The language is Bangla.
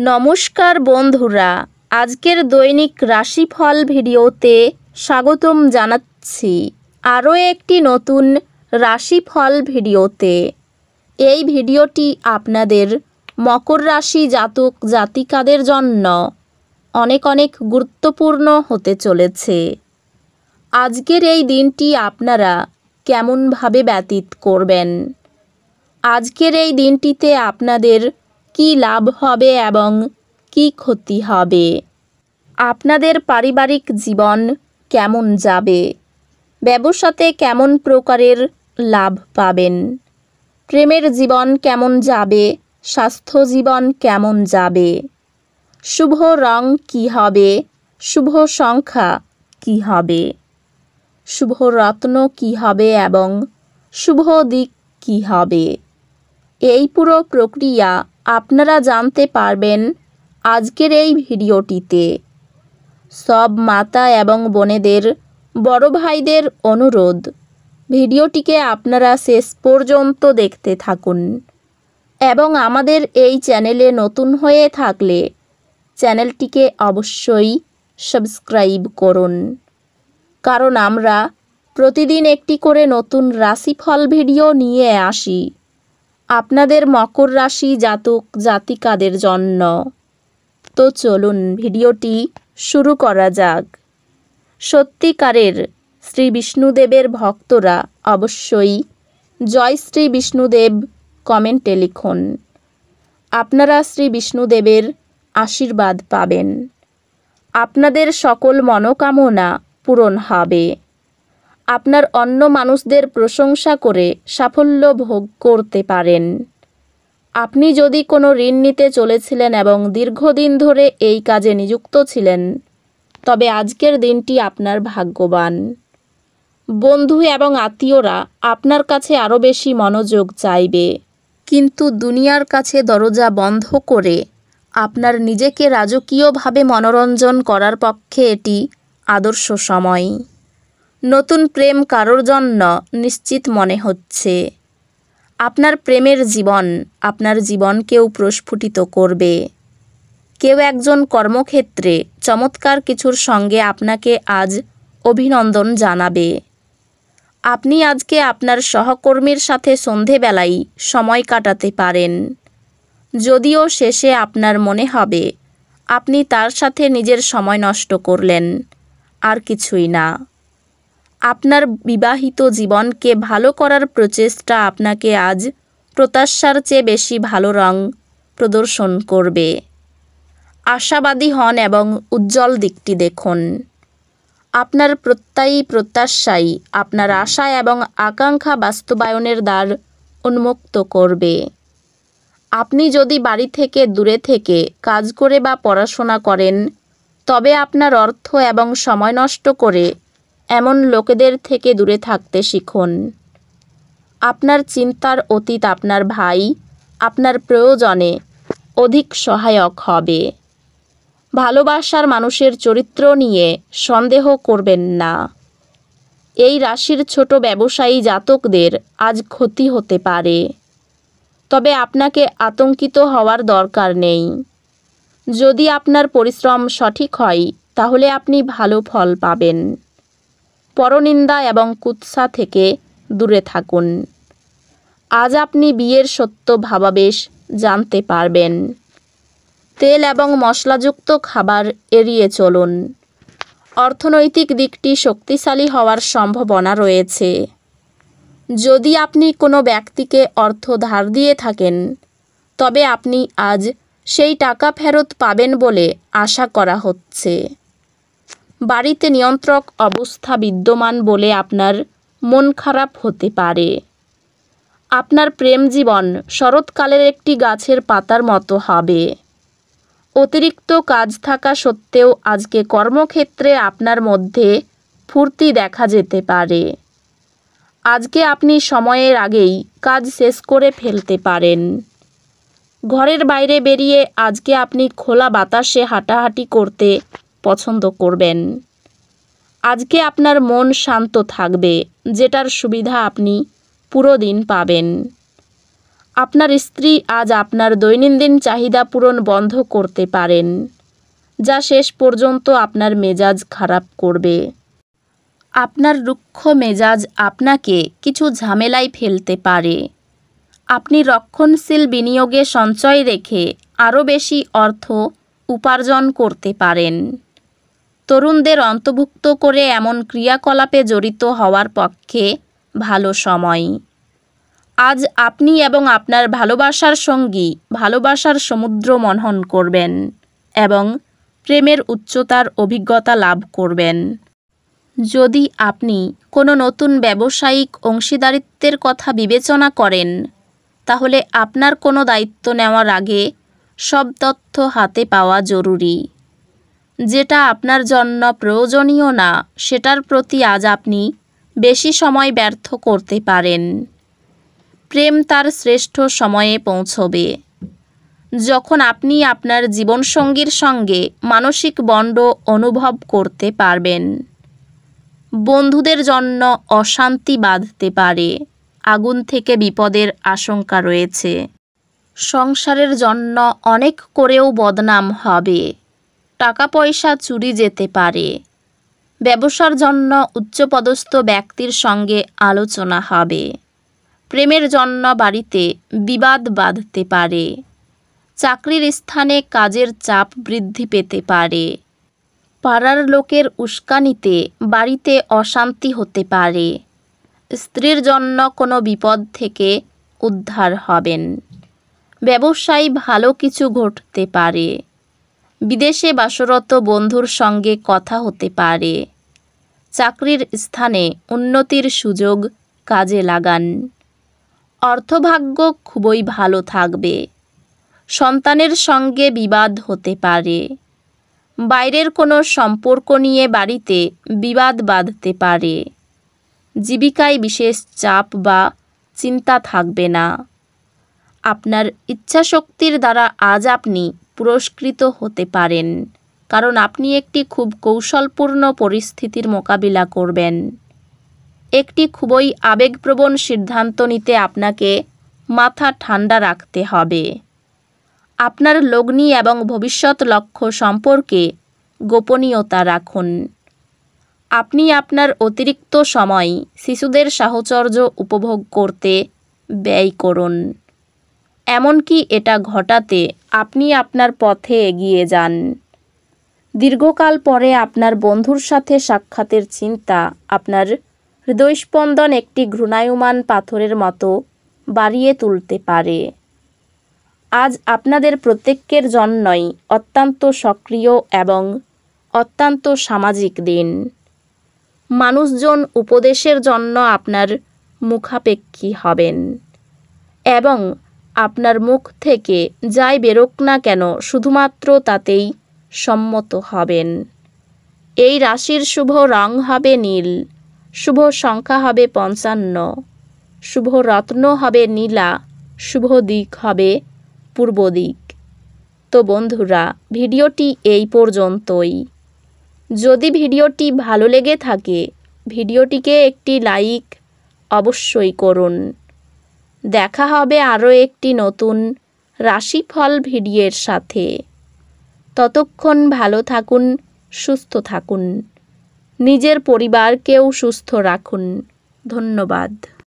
নমস্কার বন্ধুরা, আজকের দৈনিক রাশিফল ভিডিওতে স্বাগতম জানাচ্ছি আরও একটি নতুন রাশিফল ভিডিওতে। এই ভিডিওটি আপনাদের মকর রাশি জাতক জাতিকাদের জন্য অনেক অনেক গুরুত্বপূর্ণ হতে চলেছে। আজকের এই দিনটি আপনারা কেমনভাবে ব্যতীত করবেন, আজকের এই দিনটিতে আপনাদের কি লাভ হবে এবং কি ক্ষতি হবে, আপনাদের পারিবারিক জীবন কেমন যাবে, ব্যবসাতে কেমন প্রকারের লাভ পাবেন, প্রেমের জীবন কেমন যাবে, স্বাস্থ্য জীবন কেমন যাবে, শুভ রং কি হবে, শুভ সংখ্যা কি হবে, শুভ রত্ন কি হবে এবং শুভ দিক কি হবে, এই পুরো প্রক্রিয়া আপনারা জানতে পারবেন আজকের এই ভিডিওটিতে। সব মাতা এবং বোনেদের, বড় ভাইদের অনুরোধ, ভিডিওটিকে আপনারা শেষ পর্যন্ত দেখতে থাকুন এবং আমাদের এই চ্যানেলে নতুন হয়ে থাকলে চ্যানেলটিকে অবশ্যই সাবস্ক্রাইব করুন, কারণ আমরা প্রতিদিন একটি করে নতুন রাশিফল ভিডিও নিয়ে আসি আপনাদের মকর রাশি জাতক জাতিকাদের জন্য। তো চলুন ভিডিওটি শুরু করা যাক। সত্যিকারের শ্রী বিষ্ণুদেবের ভক্তরা অবশ্যই জয় শ্রী বিষ্ণুদেব কমেন্টে লিখুন। আপনারা শ্রী বিষ্ণুদেবের আশীর্বাদ পাবেন, আপনাদের সকল মনোকামনা পূরণ হবে, আপনার অন্য মানুষদের প্রশংসা করে সাফল্য ভোগ করতে পারেন। আপনি যদি কোনো ঋণ নিতে চলেছিলেন এবং দীর্ঘদিন ধরে এই কাজে নিযুক্ত ছিলেন, তবে আজকের দিনটি আপনার ভাগ্যবান। বন্ধু এবং আত্মীয়রা আপনার কাছে আরও বেশি মনোযোগ চাইবে, কিন্তু দুনিয়ার কাছে দরজা বন্ধ করে আপনার নিজেকে রাজকীয়ভাবে মনোরঞ্জন করার পক্ষে এটি আদর্শ সময়। নতুন প্রেম কারোর জন্য নিশ্চিত মনে হচ্ছে। আপনার প্রেমের জীবন আপনার জীবনকেও প্রস্ফুটিত করবে। কেউ একজন কর্মক্ষেত্রে চমৎকার কিছুর সঙ্গে আপনাকে আজ অভিনন্দন জানাবে। আপনি আজকে আপনার সহকর্মীর সাথে সন্ধেবেলায় সময় কাটাতে পারেন, যদিও শেষে আপনার মনে হবে আপনি তার সাথে নিজের সময় নষ্ট করলেন, আর কিছুই না। আপনার বিবাহিত জীবনকে ভালো করার প্রচেষ্টা আপনাকে আজ প্রত্যাশার চেয়ে বেশি ভালো রং প্রদর্শন করবে। আশাবাদী হন এবং উজ্জ্বল দিকটি দেখুন। আপনার প্রত্যাশাই আপনার আশা এবং আকাঙ্ক্ষা বাস্তবায়নের দ্বার উন্মুক্ত করবে। আপনি যদি বাড়ি থেকে দূরে থেকে কাজ করে বা পড়াশোনা করেন, তবে আপনার অর্থ এবং সময় নষ্ট করে এমন লোকেদের থেকে দূরে থাকতে শিখুন। আপনার চিন্তার অতীত আপনার ভাই আপনার প্রয়োজনে অধিক সহায়ক হবে। ভালোবাসার মানুষের চরিত্র নিয়ে সন্দেহ করবেন না। এই রাশির ছোট ব্যবসায়ী জাতকদের আজ ক্ষতি হতে পারে, তবে আপনাকে আতঙ্কিত হওয়ার দরকার নেই। যদি আপনার পরিশ্রম সঠিক হয়, তাহলে আপনি ভালো ফল পাবেন। পরনিন্দা এবং কুৎসা থেকে দূরে থাকুন। আজ আপনি বিয়ের সত্য ভাবাবেশ জানতে পারবেন। তেল এবং মশলাযুক্ত খাবার এড়িয়ে চলুন। অর্থনৈতিক দিকটি শক্তিশালী হওয়ার সম্ভাবনা রয়েছে। যদি আপনি কোনো ব্যক্তিকে অর্থ ধার দিয়ে থাকেন, তবে আপনি আজ সেই টাকা ফেরত পাবেন বলে আশা করা হচ্ছে। বাড়িতে নিয়ন্ত্রক অবস্থা বিদ্যমান বলে আপনার মন খারাপ হতে পারে। আপনার প্রেম জীবন শরৎকালের একটি গাছের পাতার মতো হবে। অতিরিক্ত কাজ থাকা সত্ত্বেও আজকে কর্মক্ষেত্রে আপনার মধ্যে ফুর্তি দেখা যেতে পারে। আজকে আপনি সময়ের আগেই কাজ শেষ করে ফেলতে পারেন। ঘরের বাইরে বেরিয়ে আজকে আপনি খোলা বাতাসে হাঁটাহাঁটি করতে পছন্দ করবেন। আজকে আপনার মন শান্ত থাকবে, যেটার সুবিধা আপনি পুরো দিন পাবেন। আপনার স্ত্রী আজ আপনার দৈনন্দিন চাহিদা পূরণ বন্ধ করতে পারেন, যা শেষ পর্যন্ত আপনার মেজাজ খারাপ করবে। আপনার রুক্ষ মেজাজ আপনাকে কিছু ঝামেলায় ফেলতে পারে। আপনি রক্ষণশীল বিনিয়োগে সঞ্চয় রেখে আরও বেশি অর্থ উপার্জন করতে পারেন। তরুণদের অন্তর্ভুক্ত করে এমন ক্রিয়াকলাপে জড়িত হওয়ার পক্ষে ভালো সময়। আজ আপনি এবং আপনার ভালোবাসার সঙ্গী ভালোবাসার সমুদ্র মন্থন করবেন এবং প্রেমের উচ্চতার অভিজ্ঞতা লাভ করবেন। যদি আপনি কোনো নতুন ব্যবসায়িক অংশীদারিত্বের কথা বিবেচনা করেন, তাহলে আপনার কোনো দায়িত্ব নেওয়ার আগে সব তথ্য হাতে পাওয়া জরুরি। যেটা আপনার জন্য প্রয়োজনীয় না, সেটার প্রতি আজ আপনি বেশি সময় ব্যর্থ করতে পারেন। প্রেম তার শ্রেষ্ঠ সময়ে পৌঁছবে যখন আপনি আপনার জীবনসঙ্গীর সঙ্গে মানসিক বন্ড অনুভব করতে পারবেন। বন্ধুদের জন্য অশান্তি বাধতে পারে, আগুন থেকে বিপদের আশঙ্কা রয়েছে। সংসারের জন্য অনেক করেও বদনাম হবে, টাকা পয়সা চুরি যেতে পারে। ব্যবসার জন্য উচ্চপদস্থ ব্যক্তির সঙ্গে আলোচনা হবে। প্রেমের জন্য বাড়িতে বিবাদ বাধতে পারে। চাকরির স্থানে কাজের চাপ বৃদ্ধি পেতে পারে। পাড়ার লোকের উস্কানিতে বাড়িতে অশান্তি হতে পারে। স্ত্রীর জন্য কোনো বিপদ থেকে উদ্ধার হবেন। ব্যবসায় ভালো কিছু ঘটতে পারে। বিদেশে বাসরত বন্ধুর সঙ্গে কথা হতে পারে। চাকরির স্থানে উন্নতির সুযোগ কাজে লাগান। অর্থভাগ্য খুবই ভালো থাকবে। সন্তানের সঙ্গে বিবাদ হতে পারে। বাইরের কোনো সম্পর্ক নিয়ে বাড়িতে বিবাদ বাধতে পারে। জীবিকায় বিশেষ চাপ বা চিন্তা থাকবে না। আপনার ইচ্ছাশক্তির দ্বারা আজ আপনি পুরস্কৃত হতে পারেন, কারণ আপনি একটি খুব কৌশলপূর্ণ পরিস্থিতির মোকাবিলা করবেন। একটি খুবই আবেগপ্রবণ সিদ্ধান্ত নিতে আপনাকে মাথা ঠান্ডা রাখতে হবে। আপনার লগ্নি এবং ভবিষ্যৎ লক্ষ্য সম্পর্কে গোপনীয়তা রাখুন। আপনি আপনার অতিরিক্ত সময় শিশুদের সাহচর্য উপভোগ করতে ব্যয় করুন। এমনকি এটা ঘটাতে আপনি আপনার পথে এগিয়ে যান। দীর্ঘকাল পরে আপনার বন্ধুর সাথে সাক্ষাতের চিন্তা আপনার হৃদয়স্পন্দন একটি ঘূর্ণায়মান পাথরের মতো বাড়িয়ে তুলতে পারে। আজ আপনাদের প্রত্যেকের জন্যই অত্যন্ত সক্রিয় এবং অত্যন্ত সামাজিক দিন। মানুষজন উপদেশের জন্য আপনার মুখাপেক্ষী হবেন এবং আপনার মুখ থেকে যাই বেরোক না কেন শুধুমাত্র তাতেই সম্মত হবেন। এই রাশির শুভ রং হবে নীল, শুভ সংখ্যা হবে 55, শুভ রত্ন হবে নীলা, শুভ দিক হবে পূর্ব দিক। তো বন্ধুরা, ভিডিওটি এই পর্যন্তই। যদি ভিডিওটি ভালো লেগে থাকে, ভিডিওটিকে একটি লাইক অবশ্যই করুন। দেখা হবে আরও একটি নতুন রাশিফল ভিডিওর সাথে। ততক্ষণ ভালো থাকুন, সুস্থ থাকুন, নিজের পরিবারকেও সুস্থ রাখুন। ধন্যবাদ।